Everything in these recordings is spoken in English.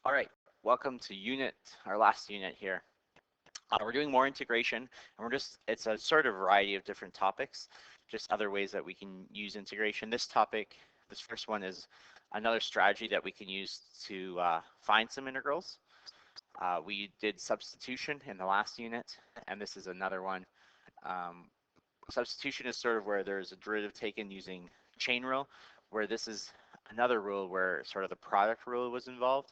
All right, welcome to our last unit here. We're doing more integration, and it's a sort of variety of different topics, just other ways that we can use integration. This first one is another strategy that we can use to find some integrals. We did substitution in the last unit, and this is another one. Substitution is sort of where there's a derivative taken using chain rule, where this is another rule where sort of the product rule was involved,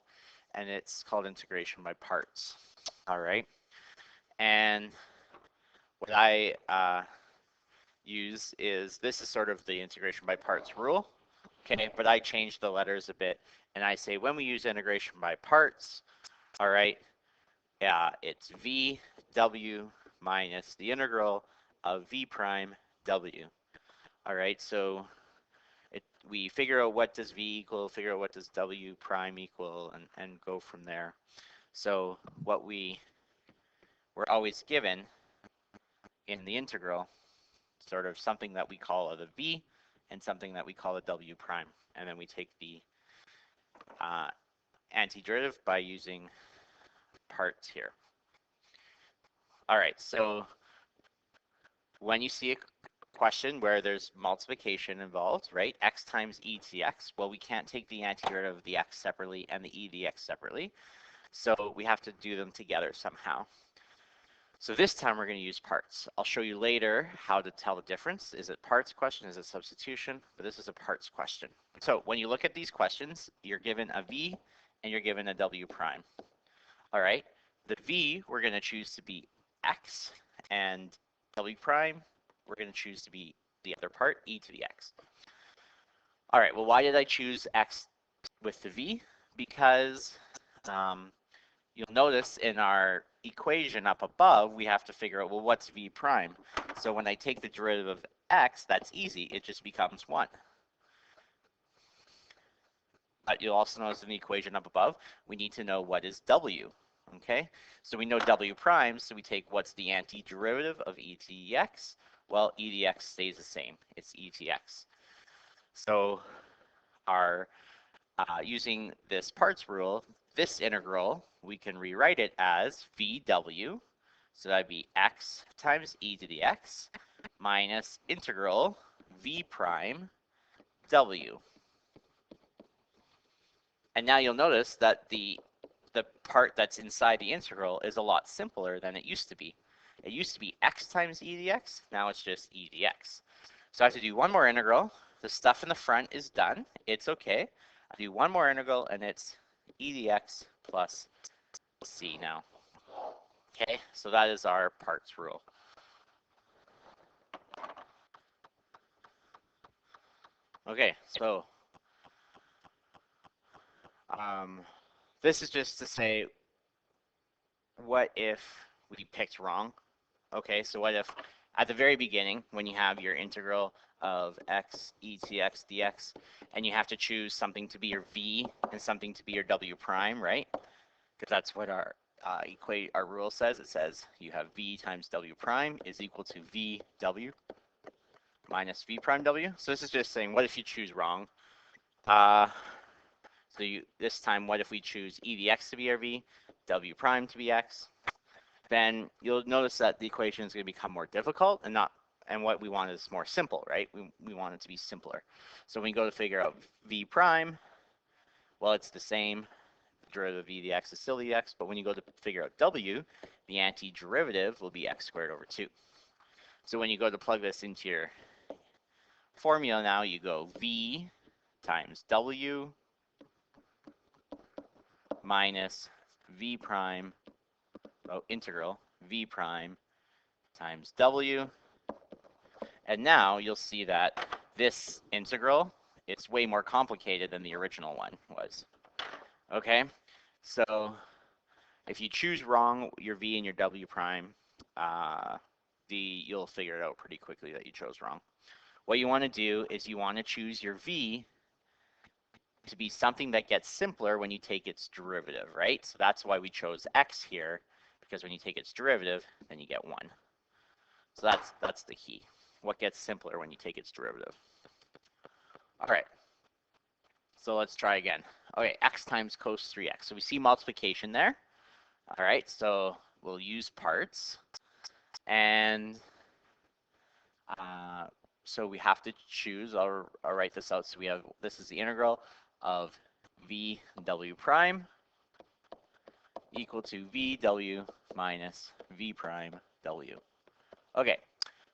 and it's called integration by parts. All right. And what I use is, this is sort of the integration by parts rule, okay, but I changed the letters a bit, and I say when we use integration by parts, all right, it's v w minus the integral of v prime w. All right, so we figure out what does v equal, figure out what does w prime equal, and go from there. So what we're always given in the integral, sort of something that we call the v and something that we call a w prime, and then we take the antiderivative by using parts here. All right, so when you see a question where there's multiplication involved, right, x times e to the x, well, we can't take the antiderivative of the x separately and the e to the x separately, so we have to do them together somehow. So this time we're going to use parts. I'll show you later how to tell the difference. Is it parts question? Is it substitution? But this is a parts question. So when you look at these questions, you're given a v and you're given a w prime. All right. The v we're going to choose to be x, and w prime we're going to choose to be the other part, e to the x. All right. Well, why did I choose x with the v? Because you'll notice in our equation up above, we have to figure out, well, what's v prime? So when I take the derivative of x, that's easy. It just becomes 1. But you'll also notice in the equation up above, we need to know what is w. Okay, so we know w prime, so we take what's the antiderivative of e to the x? Well, e to the x stays the same. It's e to the x. So our using this parts rule, this integral, we can rewrite it as vw, so that'd be x times e to the x minus integral v prime w. And now you'll notice that the part that's inside the integral is a lot simpler than it used to be. It used to be x times e to the x, now it's just e to the x. So I have to do one more integral. The stuff in the front is done, it's okay. I do one more integral, and it's e to the x plus c now. Okay, so that is our parts rule. Okay, so this is just to say, what if we picked wrong? Okay, so what if at the very beginning, when you have your integral of x e to the x dx, and you have to choose something to be your v and something to be your w prime, right? Because that's what our rule says. It says you have v times w prime is equal to v w minus v prime w. So this is just saying, what if you choose wrong? So this time, what if we choose e to the x to be our v, w prime to be x? Then you'll notice that the equation is going to become more difficult, and what we want is more simple, right? We want it to be simpler. So when we go to figure out v prime, well, it's the same. The derivative of e to the x is still the x, but when you go to figure out w, the antiderivative will be x squared over 2. So when you go to plug this into your formula now, you go v times w minus v prime, integral v prime times w. And now you'll see that this integral, it's way more complicated than the original one was. Okay, so if you choose wrong your v and your w prime, you'll figure it out pretty quickly that you chose wrong. What you want to do is you want to choose your v to be something that gets simpler when you take its derivative, right? So that's why we chose x here, because when you take its derivative, then you get 1. So that's the key. What gets simpler when you take its derivative? All right. So let's try again. Okay, x times cos 3x. So we see multiplication there. All right, so we'll use parts. And so we have to choose, I'll write this out. So we have, this is the integral of VW prime equal to VW minus V prime W. Okay,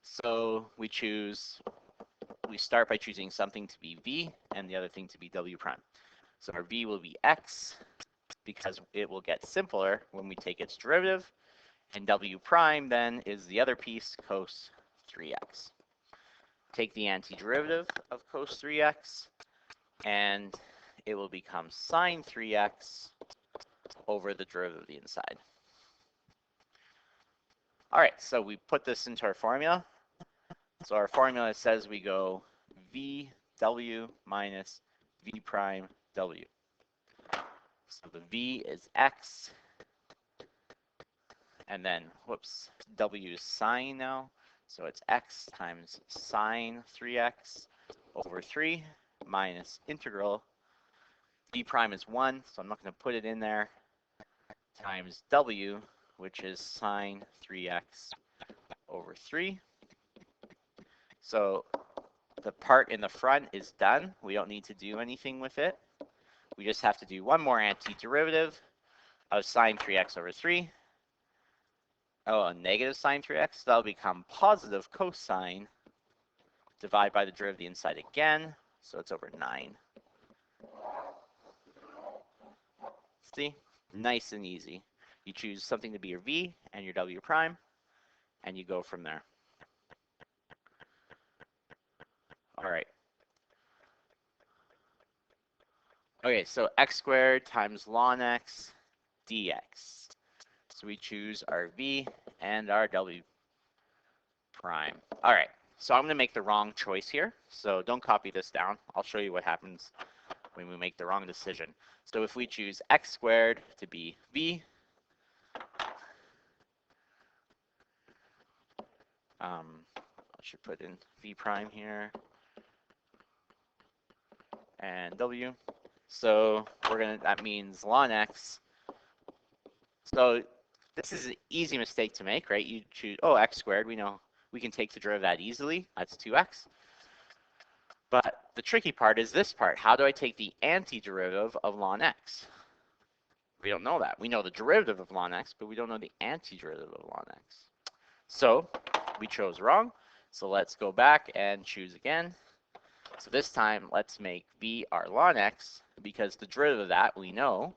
so we start by choosing something to be V and the other thing to be W prime. So our V will be X because it will get simpler when we take its derivative, and W prime then is the other piece, cos 3x. Take the antiderivative of cos 3x, and it will become sine 3x over the derivative of the inside. All right, so we put this into our formula. So our formula says we go VW minus V prime W. So the V is X, and then, whoops, W is sine now. So it's X times sine 3x over 3 minus integral. V prime is 1, so I'm not going to put it in there, times W, which is sine 3x over 3. So the part in the front is done. We don't need to do anything with it. We just have to do one more antiderivative of sine 3x over 3. Oh, a negative sine 3x. That'll become positive cosine. Divide by the derivative of the inside again. So it's over 9. See? Nice and easy. You choose something to be your V and your W prime, and you go from there. All right. Okay, so x squared times ln x dx. So we choose our V and our W prime. All right, so I'm going to make the wrong choice here. So don't copy this down. I'll show you what happens when we make the wrong decision. So if we choose x squared to be V, I should put in V prime here and W. So that means ln x. So this is an easy mistake to make, right? You choose, oh, x squared, we know we can take the derivative of that easily. That's 2x. But the tricky part is this part. How do I take the antiderivative of ln x? We don't know that. We know the derivative of ln x, but we don't know the antiderivative of ln x. So we chose wrong. So let's go back and choose again. So this time, let's make v our ln x, because the derivative of that we know.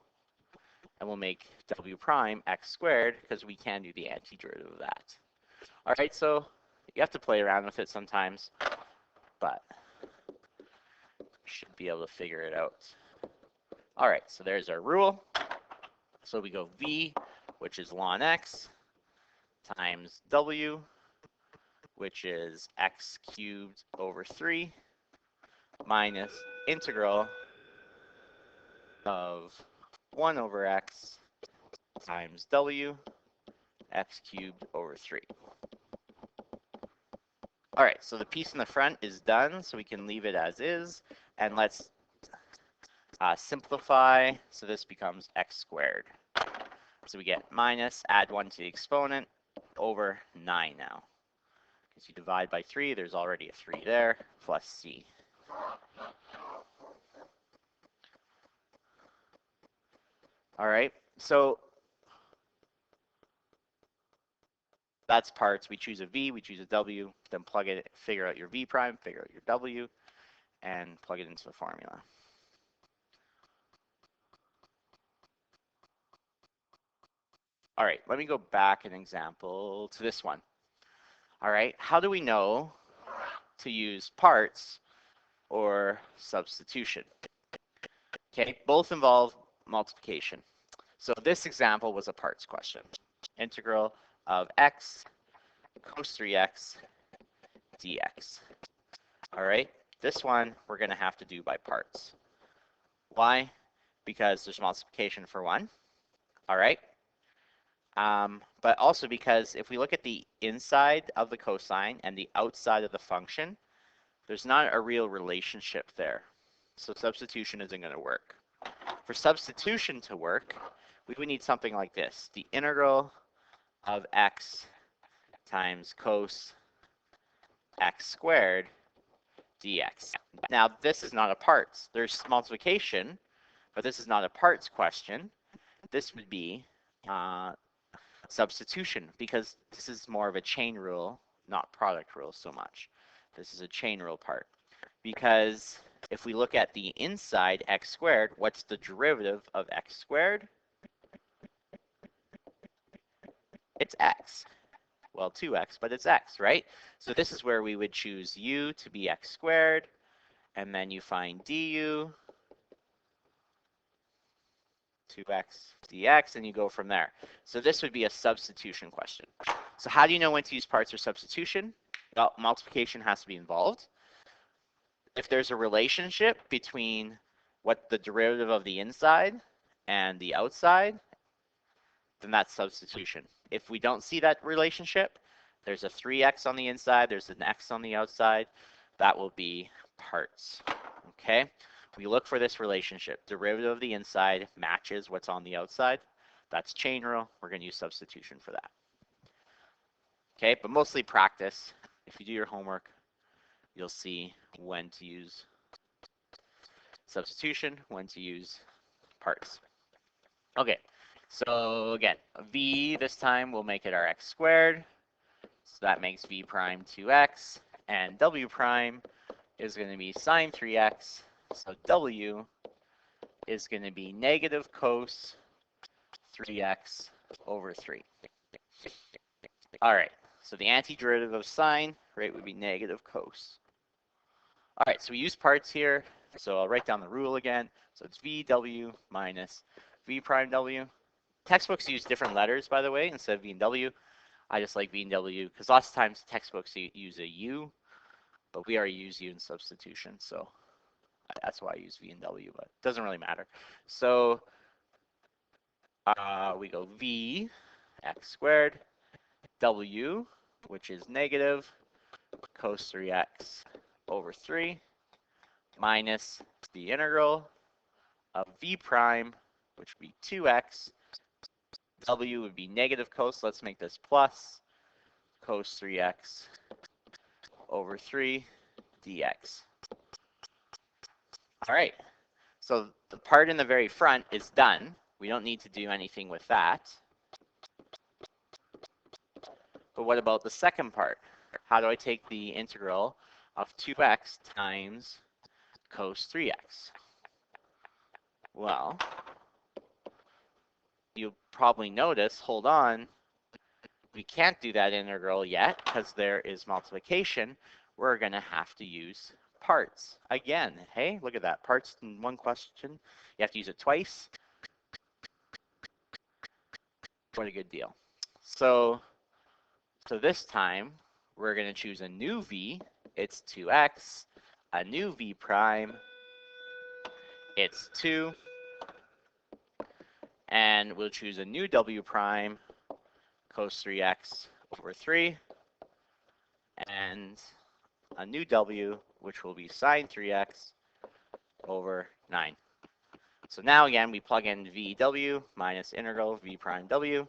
And we'll make w prime x squared, because we can do the antiderivative of that. All right, so you have to play around with it sometimes, but you should be able to figure it out. All right, so there's our rule. So we go v, which is ln x, times w, which is x cubed over 3, minus integral of 1 over x times w, x cubed over 3. All right, so the piece in the front is done, so we can leave it as is. And let's simplify, so this becomes x squared. So we get minus, add 1 to the exponent, over 9 now. Because you divide by 3, there's already a 3 there, plus c. All right, so that's parts. We choose a v, we choose a w, then plug it, figure out your v prime, figure out your w, and plug it into the formula. All right, let me go back an example to this one. All right, how do we know to use parts or substitution? Okay, both involve multiplication. So this example was a parts question. Integral of x cos 3x dx. All right, this one we're going to have to do by parts. Why? Because there's multiplication for one. All right. But also because if we look at the inside of the cosine and the outside of the function, there's not a real relationship there. So substitution isn't going to work. For substitution to work, we would need something like this. The integral of x times cos x squared dx. Now, this is not a parts. There's multiplication, but this is not a parts question. This would be substitution, because this is more of a chain rule, not product rule so much. This is a chain rule part. Because if we look at the inside x squared, what's the derivative of x squared? It's x. Well, 2x, but it's x, right? So this is where we would choose u to be x squared, and then you find du, 2x dx, and you go from there. So this would be a substitution question. So how do you know when to use parts or substitution? Well, multiplication has to be involved. If there's a relationship between what the derivative of the inside and the outside, then that's substitution. If we don't see that relationship, there's a 3x on the inside, there's an x on the outside, that will be parts. Okay? We look for this relationship. Derivative of the inside matches what's on the outside. That's chain rule. We're going to use substitution for that. Okay, but mostly practice. If you do your homework, you'll see when to use substitution, when to use parts. Okay, so again, v this time we'll make it our x squared. So that makes v prime 2x, and w prime is going to be sine 3x. So w is going to be negative cos 3x over 3. All right, so the antiderivative of sine, right, would be negative cos. All right, so we use parts here. So I'll write down the rule again. So it's vw minus v prime w. Textbooks use different letters, by the way, instead of v and w. I just like v and w because lots of times textbooks use a u, but we already use u in substitution. So that's why I use v and w, but it doesn't really matter. So we go v x squared w, which is negative cos 3x over 3, minus the integral of v prime, which would be 2x. W would be negative cos. Let's make this plus cos 3x over 3 dx. All right, so the part in the very front is done. We don't need to do anything with that. But what about the second part? How do I take the integral of 2x times cos 3x? Well, you'll probably notice, hold on, we can't do that integral yet because there is multiplication. We're going to have to use parts again. Hey, look at that. Parts in one question. You have to use it twice. What a good deal. So this time, we're going to choose a new v. It's 2x. A new v prime. It's 2. And we'll choose a new w prime, cos 3x over 3. And a new w, which will be sine 3x over 9. So now again, we plug in vw minus integral v prime w.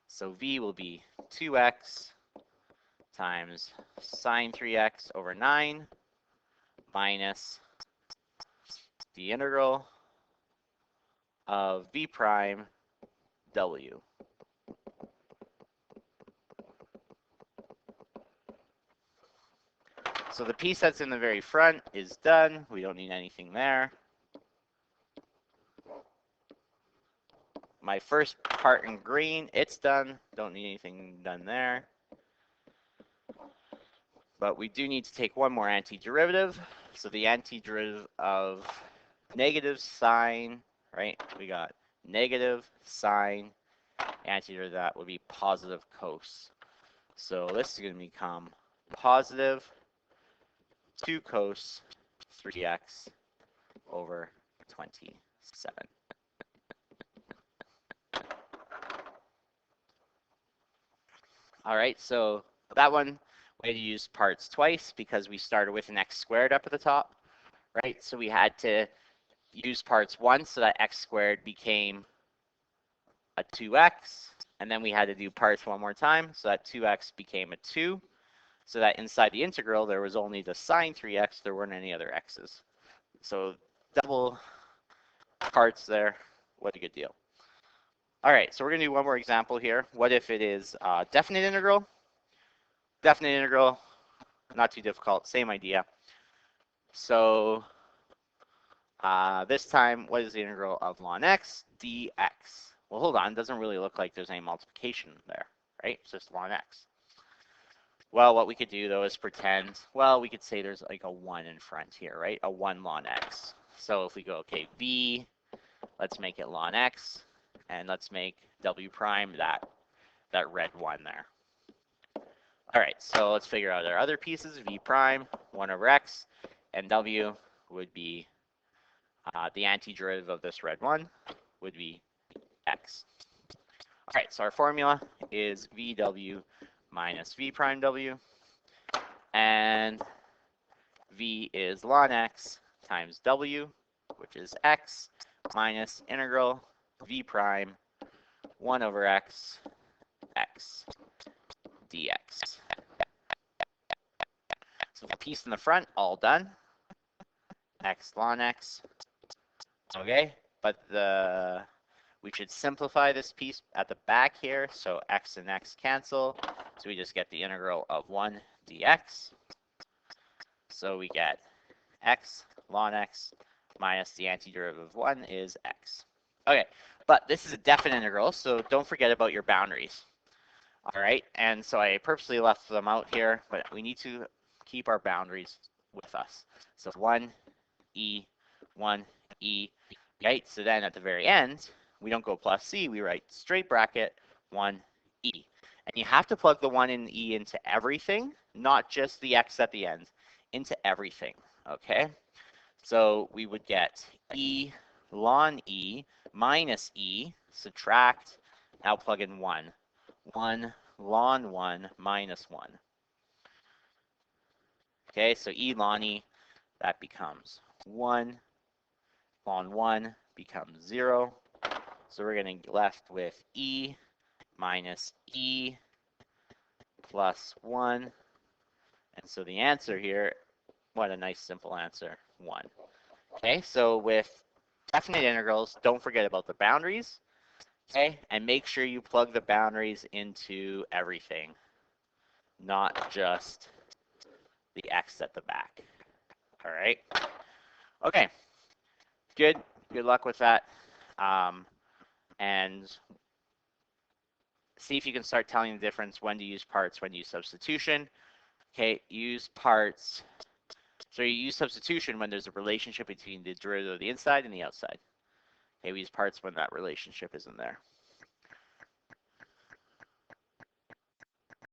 So v will be 2x times sine 3x over 9 minus the integral of v prime w. So the piece that's in the very front is done. We don't need anything there. My first part in green, it's done. Don't need anything done there. But we do need to take one more antiderivative. So the antiderivative of negative sine, right? We got negative sine. Antiderivative of that would be positive cos. So this is going to become positive 2 cos 3x over 27. All right, so that one, we had to use parts twice because we started with an x squared up at the top, right? So we had to use parts once, so that x squared became a 2x. And then we had to do parts one more time, so that 2x became a 2. So that inside the integral, there was only the sine 3x, there weren't any other x's. So double parts there, what a good deal. All right, so we're gonna do one more example here. What if it is definite integral? Definite integral, not too difficult, same idea. So this time, what is the integral of ln x dx? Well, hold on, it doesn't really look like there's any multiplication there, right? It's just ln x. Well, what we could do though is pretend, well, we could say there's like a 1 in front here, right? A 1 ln x. So if we go, okay, v, let's make it ln x, and let's make w prime that red 1 there. All right, so let's figure out our other pieces. V prime, 1 over x, and w would be the antiderivative of this red 1 would be x. All right, so our formula is vw minus v prime w, and v is ln x times w, which is x, minus integral v prime 1 over x dx. So the piece in the front, all done. X ln x. Okay, but we should simplify this piece at the back here. So x and x cancel. So we just get the integral of 1 dx. So we get x ln x minus the antiderivative of 1 is x. Okay, but this is a definite integral, so don't forget about your boundaries. All right, and so I purposely left them out here, but we need to keep our boundaries with us. So 1e, 1e, right? So then at the very end, we don't go plus c, we write straight bracket 1e. And you have to plug the 1 and e into everything, not just the x at the end, into everything, okay? So we would get e ln e minus e, subtract, now plug in 1. 1 ln 1 minus 1. Okay, so e ln e, that becomes 1. Ln 1 becomes 0. So we're going to be left with e minus e plus 1. And so the answer here, what a nice simple answer, 1. Okay, so with definite integrals, don't forget about the boundaries. Okay, and make sure you plug the boundaries into everything, not just the x at the back. All right. Okay. Good. Good luck with that. And see if you can start telling the difference when to use parts, when to use substitution. Okay, use parts. So you use substitution when there's a relationship between the derivative of the inside and the outside. Okay, we use parts when that relationship isn't there.